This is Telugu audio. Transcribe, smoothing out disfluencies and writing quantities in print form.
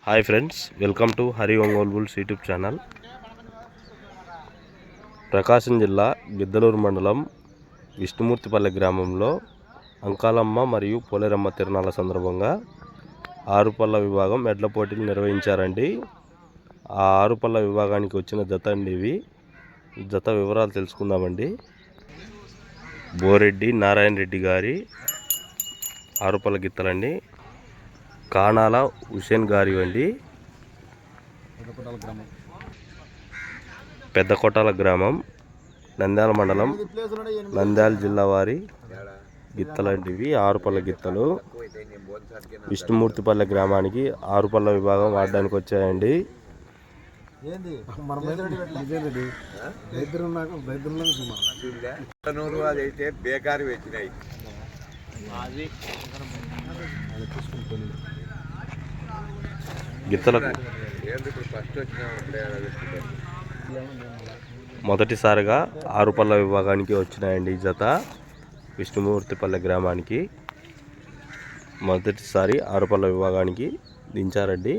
Hi friends, welcome to Hari Ongole bulls YouTube channel. Prakasam జిల్లా గిద్దలూరు మండలం విష్ణుమూర్తిపల్లె గ్రామంలో అంకాలమ్మ మరియు పోలేరమ్మ తిరునాళ్ళ సందర్భంగా ఆరుపల్ల విభాగం ఎడ్ల పోటీలు నిర్వహించారండి. ఆ ఆరుపల్ల విభాగానికి వచ్చిన జత అండి ఇవి. జత వివరాలు తెలుసుకుందామండి. బోరెడ్డి నారాయణ రెడ్డి గారి ఆరుపల్ల గిత్తలండి. కానాల హుసేన్ గారి వండి పెద్ద కొట్టాల గ్రామం, నంద్యాల మండలం, నంద్యాల జిల్లా వారి గిత్తలంటివి. ఆరుపల్ల గిత్తలు విష్ణుమూర్తిపల్లె గ్రామానికి ఆరుపల్ల విభాగం వాడడానికి వచ్చాయండి. గిత్తలకు మొదటిసారిగా ఆరుపల్ల విభాగానికి వచ్చినాయండి. ఈ జత విష్ణుమూర్తిపల్లె గ్రామానికి మొదటిసారి ఆరుపల్ల విభాగానికి దించారండి.